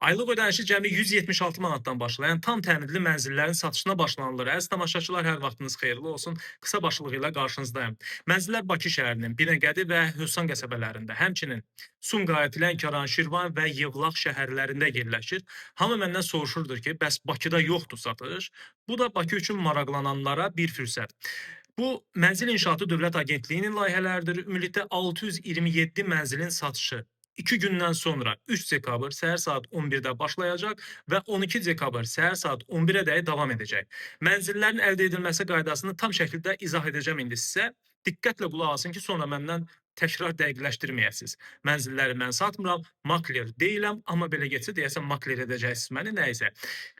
Aylıq ödənişi cəmi 176 manatdan başlayan tam təmirli mənzillərin satışına başlanılır. Əziz tamaşaçılar, hər vaxtınız xeyirli olsun. Qısa başlığı ilə qarşınızdayım. Mənzillər Bakı şəhərinin Binəqədi və Hövsan qəsəbələrində, həmçinin Sumqayıt, Lənkəran, Şirvan və Yevlax şəhərlərində yerləşir. Hamı məndən soruşurdur ki, bəs Bakıda yoxdur satış? Bu da Bakı üçün maraqlananlara bir fürsət. Bu, Mənzil İnşaatı Dövlət Agentliyinin layihələridir. Ümumilikdə 627 mənzilin satışı 2 gündən sonra 3 dekabr səhər saat 11-də başlayacaq və 12 dekabr səhər saat 11-ədək davam edəcək. Mənzillərin əldə edilməsi qaydasını tam şəkildə izah edəcəm indi sizə. Diqqətlə qulaq asın ki, sonra məndən təkrar dəqiqləşdirməyəsiniz. Mənzilləri mən satmıram, makler deyiləm, amma belə getsə deyəsən makler edəcəksiniz məni nəysə.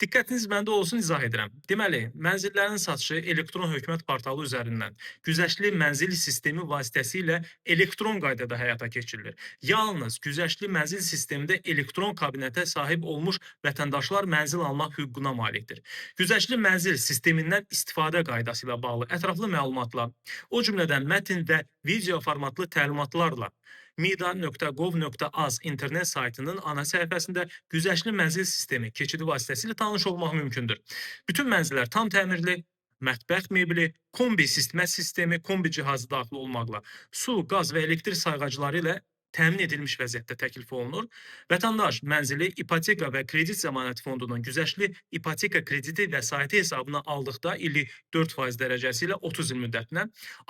Diqqətiniz məndə olsun, izah edirəm. Deməli, mənzillərin satışı elektron hökumət portalı üzərindən güzəştli mənzil sistemi vasitəsilə elektron qaydada həyata keçirilir. Yalnız güzəştli mənzil sistemində elektron kabinetə sahib olmuş vətəndaşlar mənzil almaq hüququna malikdir. Güzəştli mənzil sistemindən istifadə qaydası ilə bağlı ətraflı məlumatlar, o cümlədən mətn və video formatlı təlimatlarla mida.gov.az internet saytının ana səhifəsində güzəştli mənzil sistemi keçidi vasitəsilə tanış olmaq mümkündür. Bütün mənzillər tam təmirli, mətbəx mebeli, kombi isitmə sistemi, kombi cihazı daxil olmaqla su, qaz və elektrik sayğacları ilə təmin edilmiş vəziyyətdə təklif olunur. Vətəndaş mənzili ipoteka və kredit zəmanət fondunun güzəştli ipoteka krediti vəsaiti hesabına aldıqda illik 4% dərəcəsi ilə 30 il müddətinə,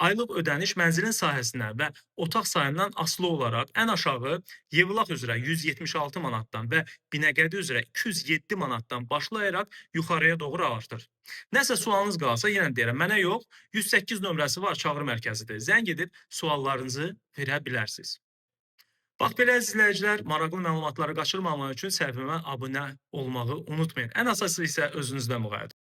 aylıq ödəniş mənzilin sahəsinə və otaq sayından asılı olaraq ən aşağı Yevlax üzrə 176 manatdan və Binəqədi üzrə 207 manatdan başlayaraq yuxarıya doğru artır. Nəsə sualınız qalsa, yenə deyirəm, mənə yox, 108 nömrəsi var, çağrı mərkəzidir. Zəng edib suallarınızı verə bilərsiniz. Bax belə əziz izləyicilər, maraqlı məlumatları qaçırmamaq üçün səhifəmə abunə olmağı unutmayın. Ən əsası isə özünüzdə müğayət.